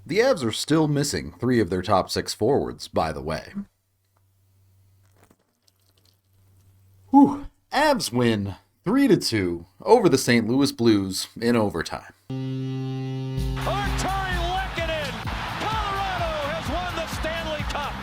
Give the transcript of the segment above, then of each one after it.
The Avs are still missing 3 of their top 6 forwards, by the way. Whew. Avs win 3-2 over the St. Louis Blues in overtime. Colorado has won the Stanley Cup.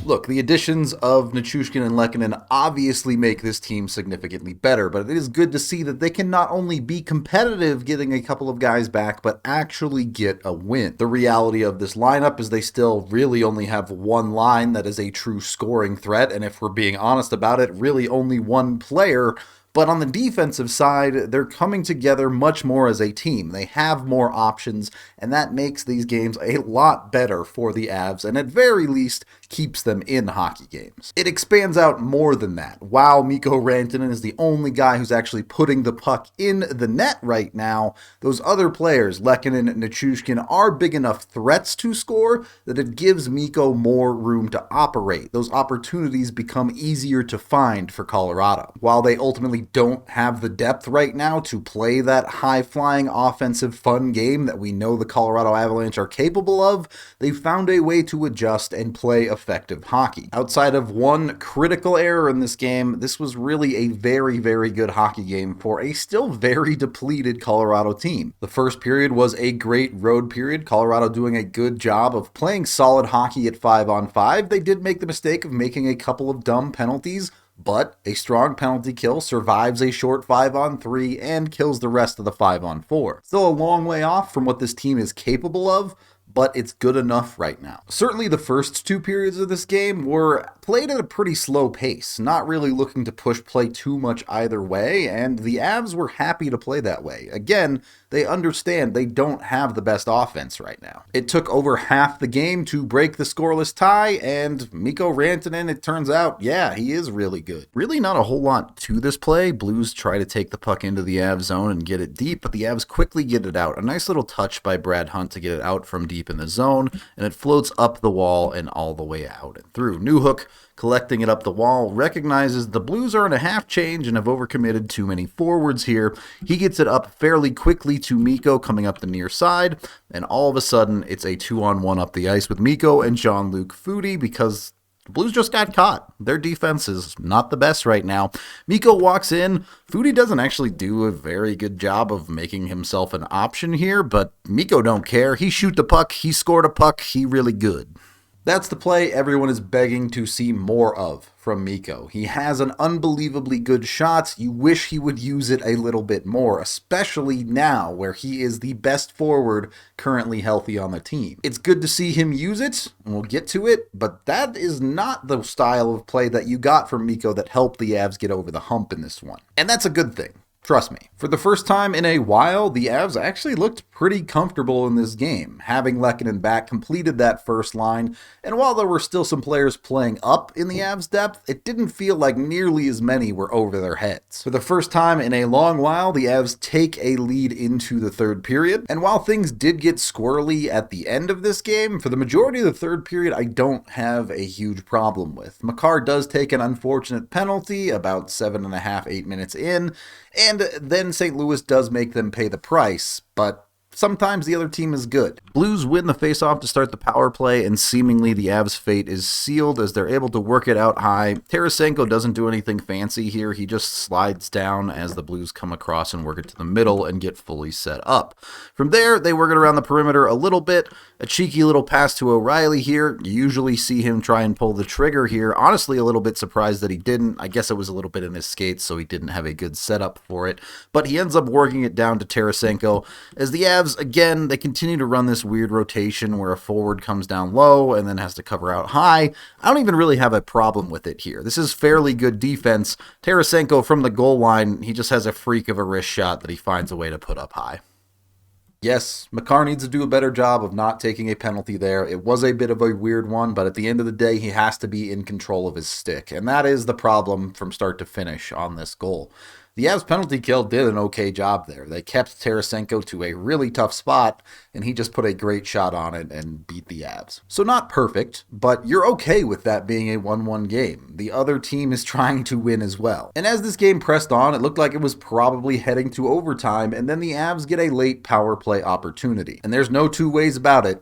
Look, the additions of Nichushkin and Lehkonen obviously make this team significantly better, but it is good to see that they can not only be competitive getting a couple of guys back, but actually get a win. The reality of this lineup is they still really only have one line that is a true scoring threat, and if we're being honest about it, really only one player. But on the defensive side, they're coming together much more as a team. They have more options, and that makes these games a lot better for the Avs, and at very least, keeps them in hockey games. It expands out more than that. While Mikko Rantanen is the only guy who's actually putting the puck in the net right now, those other players, Lehkonen and Nichushkin, are big enough threats to score that it gives Mikko more room to operate. Those opportunities become easier to find for Colorado. While they ultimately don't have the depth right now to play that high-flying offensive fun game that we know the Colorado Avalanche are capable of, they've found a way to adjust and play effective hockey. Outside of one critical error in this game, this was really a very, very good hockey game for a still very depleted Colorado team. The first period was a great road period, Colorado doing a good job of playing solid hockey at 5-on-5. They did make the mistake of making a couple of dumb penalties, but a strong penalty kill survives a short 5-on-3 and kills the rest of the 5-on-4. Still a long way off from what this team is capable of, but it's good enough right now. Certainly the first 2 periods of this game were played at a pretty slow pace, not really looking to push play too much either way, and the Avs were happy to play that way. Again, they understand they don't have the best offense right now. It took over half the game to break the scoreless tie, and Mikko Rantanen, it turns out, yeah, he is really good. Really not a whole lot to this play. Blues try to take the puck into the Avs zone and get it deep, but the Avs quickly get it out. A nice little touch by Brad Hunt to get it out from deep in the zone, and it floats up the wall and all the way out and through. Newhook, collecting it up the wall, recognizes the Blues are in a half change and have overcommitted too many forwards here. He gets it up fairly quickly to Mikko coming up the near side, and all of a sudden it's a 2-on-1 up the ice with Mikko and Jean-Luc Foudy because the Blues just got caught. Their defense is not the best right now. Mikko walks in. Foudy doesn't actually do a very good job of making himself an option here, but Mikko don't care. He shoot the puck. He scored a puck. He really good. That's the play everyone is begging to see more of from Mikko. He has an unbelievably good shot. You wish he would use it a little bit more, especially now where he is the best forward currently healthy on the team. It's good to see him use it, and we'll get to it, but that is not the style of play that you got from Mikko that helped the Avs get over the hump in this one. And that's a good thing. Trust me. For the first time in a while, the Avs actually looked pretty comfortable in this game. Having Lehkonen back completed that first line, and while there were still some players playing up in the Avs' depth, it didn't feel like nearly as many were over their heads. For the first time in a long while, the Avs take a lead into the third period, and while things did get squirrely at the end of this game, for the majority of the third period, I don't have a huge problem with. Makar does take an unfortunate penalty about 7.5, 8 minutes in, and then St. Louis does make them pay the price, but sometimes the other team is good. Blues win the faceoff to start the power play, and seemingly the Avs' fate is sealed as they're able to work it out high. Tarasenko doesn't do anything fancy here. He just slides down as the Blues come across and work it to the middle and get fully set up. From there, they work it around the perimeter a little bit. A cheeky little pass to O'Reilly here. You usually see him try and pull the trigger here. Honestly, a little bit surprised that he didn't. I guess it was a little bit in his skates, so he didn't have a good setup for it. But he ends up working it down to Tarasenko as the Avs, again, they continue to run this weird rotation where a forward comes down low and then has to cover out high. I don't even really have a problem with it here. This is fairly good defense. Tarasenko from the goal line, he just has a freak of a wrist shot that he finds a way to put up high. Yes, Makar needs to do a better job of not taking a penalty there. It was a bit of a weird one, but at the end of the day, he has to be in control of his stick, and that is the problem from start to finish on this goal. The Avs penalty kill did an okay job there. They kept Tarasenko to a really tough spot, and he just put a great shot on it and beat the Avs. So not perfect, but you're okay with that being a 1-1 game. The other team is trying to win as well. And as this game pressed on, it looked like it was probably heading to overtime, and then the Avs get a late power play opportunity. And there's no two ways about it.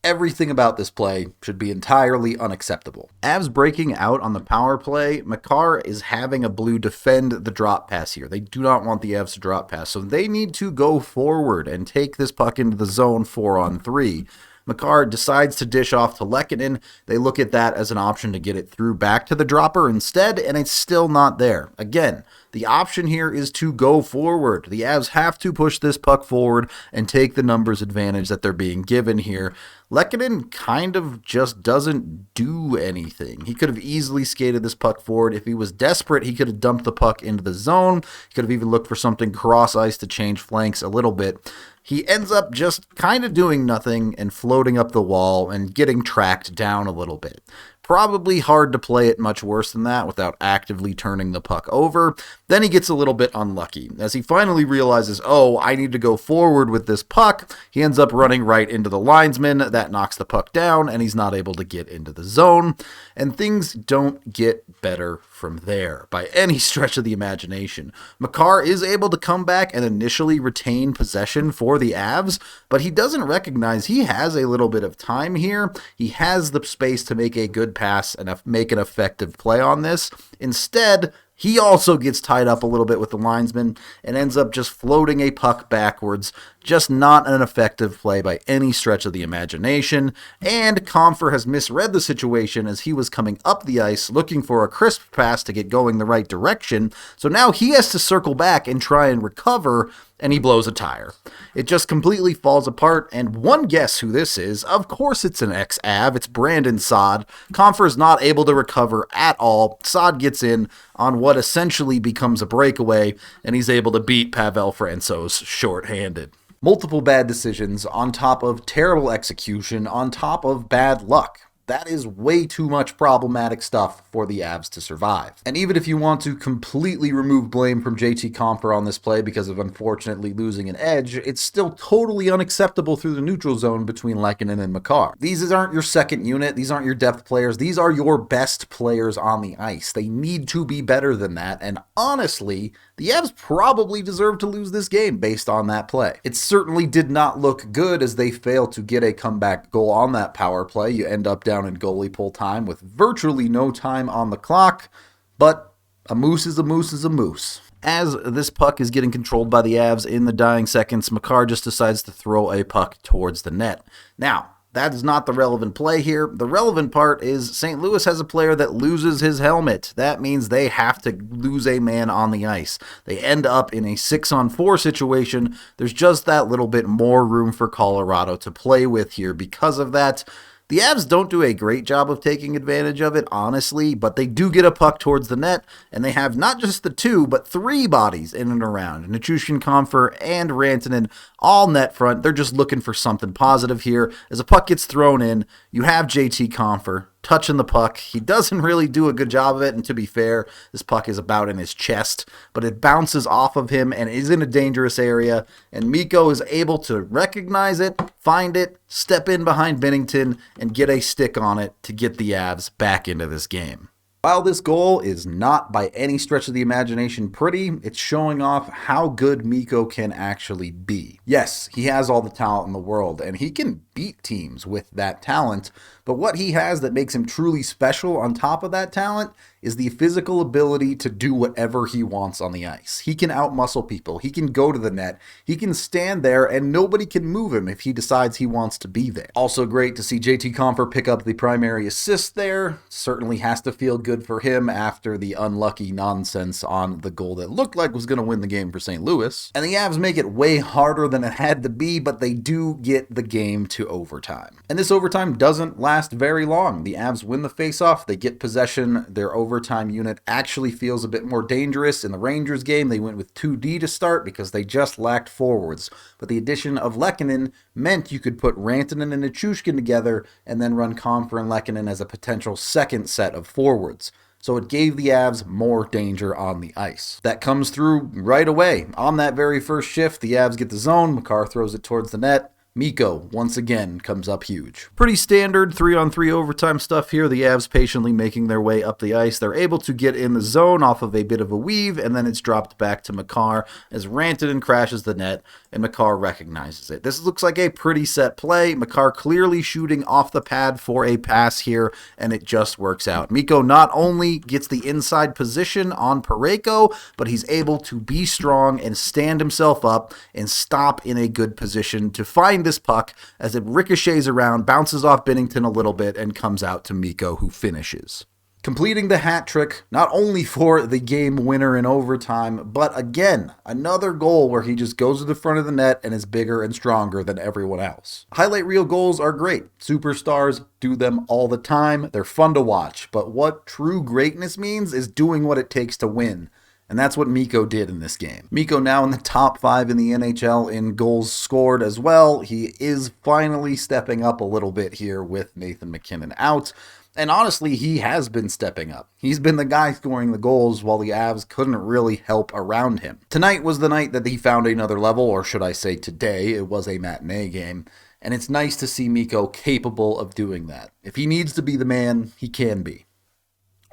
Everything about this play should be entirely unacceptable. Avs breaking out on the power play, Makar is having a blue defend the drop pass here. They do not want the Avs to drop pass, so they need to go forward and take this puck into the zone 4-on-3. Makar decides to dish off to Lehkonen. They look at that as an option to get it through back to the dropper instead, and it's still not there. Again, the option here is to go forward. The Avs have to push this puck forward and take the numbers advantage that they're being given here. Lehkonen kind of just doesn't do anything. He could have easily skated this puck forward. If he was desperate, he could have dumped the puck into the zone. He could have even looked for something cross ice to change flanks a little bit. He ends up just kind of doing nothing and floating up the wall and getting tracked down a little bit. Probably hard to play it much worse than that without actively turning the puck over. Then he gets a little bit unlucky. As he finally realizes, oh, I need to go forward with this puck, he ends up running right into the linesman. That knocks the puck down, and he's not able to get into the zone. And things don't get better from there by any stretch of the imagination. Makar is able to come back and initially retain possession for the Avs, but he doesn't recognize he has a little bit of time here. He has the space to make a good pass and make an effective play on this. Instead, he also gets tied up a little bit with the linesman and ends up just floating a puck backwards. Just not an effective play by any stretch of the imagination. And Comfer has misread the situation as he was coming up the ice looking for a crisp pass to get going the right direction. So now he has to circle back and try and recover, and he blows a tire. It just completely falls apart, and one guess who this is. Of course it's an ex-Av. It's Brandon Saad. Comfer is not able to recover at all. Saad gets in on what essentially becomes a breakaway, and he's able to beat Pavel Francouz shorthanded. Multiple bad decisions on top of terrible execution on top of bad luck. That is way too much problematic stuff for the Avs to survive. And even if you want to completely remove blame from JT Compher on this play because of unfortunately losing an edge, it's still totally unacceptable through the neutral zone between Lehkonen and Makar. These aren't your second unit. These aren't your depth players. These are your best players on the ice. They need to be better than that. And honestly, the Avs probably deserve to lose this game based on that play. It certainly did not look good as they failed to get a comeback goal on that power play. You end up down in goalie pull time with virtually no time on the clock, but a moose is a moose is a moose. As this puck is getting controlled by the Avs in the dying seconds, Makar just decides to throw a puck towards the net. Now, that is not the relevant play here. The relevant part is St. Louis has a player that loses his helmet. That means they have to lose a man on the ice. They end up in a 6-on-4 situation. There's just that little bit more room for Colorado to play with here because of that. The Avs don't do a great job of taking advantage of it, honestly, but they do get a puck towards the net, and they have not just the two, but three bodies in and around. Nichushkin, Compher, and Rantanen, all net front. They're just looking for something positive here. As a puck gets thrown in, you have JT Compher touching the puck. He doesn't really do a good job of it, and to be fair, this puck is about in his chest, but it bounces off of him and is in a dangerous area, and Mikko is able to recognize it, find it, step in behind Binnington, and get a stick on it to get the Avs back into this game. While this goal is not by any stretch of the imagination pretty, it's showing off how good Mikko can actually be. Yes, he has all the talent in the world, and he can beat teams with that talent, but what he has that makes him truly special on top of that talent is the physical ability to do whatever he wants on the ice. He can outmuscle people. He can go to the net. He can stand there, and nobody can move him if he decides he wants to be there. Also great to see JT Compher pick up the primary assist there. Certainly has to feel good for him after the unlucky nonsense on the goal that looked like was going to win the game for St. Louis. And the Avs make it way harder than it had to be, but they do get the game to overtime. And this overtime doesn't last very long. The Avs win the faceoff. They get possession. Their overtime unit actually feels a bit more dangerous. In the Rangers game, they went with 2D to start because they just lacked forwards. But the addition of Lehkonen meant you could put Rantanen and Nichushkin together and then run Compher and Lehkonen as a potential second set of forwards. so it gave the Avs more danger on the ice. That comes through right away. On that very first shift, the Avs get the zone, Makar throws it towards the net, Mikko, once again, comes up huge. Pretty standard 3-on-3 overtime stuff here. The Avs patiently making their way up the ice. They're able to get in the zone off of a bit of a weave, and then it's dropped back to Makar as Rantanen crashes the net, and Makar recognizes it. This looks like a pretty set play. Makar clearly shooting off the pad for a pass here, and it just works out. Mikko not only gets the inside position on Parayko, but he's able to be strong and stand himself up and stop in a good position to find this puck as it ricochets around, bounces off Binnington a little bit, and comes out to Mikko, who finishes. Completing the hat trick, not only for the game winner in overtime, but again, another goal where he just goes to the front of the net and is bigger and stronger than everyone else. Highlight reel goals are great. Superstars do them all the time. They're fun to watch, but what true greatness means is doing what it takes to win. And that's what Mikko did in this game. Mikko now in the top 5 in the NHL in goals scored as well. He is finally stepping up a little bit here with Nathan MacKinnon out. And honestly, he has been stepping up. He's been the guy scoring the goals while the Avs couldn't really help around him. Tonight was the night that he found another level, or should I say today, it was a matinee game. And it's nice to see Mikko capable of doing that. If he needs to be the man, he can be.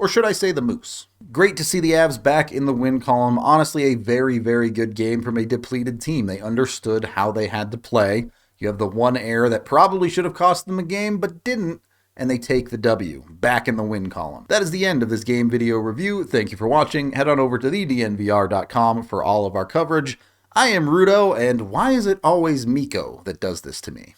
Or should I say the Moose? Great to see the Avs back in the win column. Honestly, a very, very good game from a depleted team. They understood how they had to play. You have the one error that probably should have cost them a game, but didn't, and they take the W, back in the win column. That is the end of this game video review. Thank you for watching. Head on over to DNVR.com for all of our coverage. I am Rudo, and why is it always Mikko that does this to me?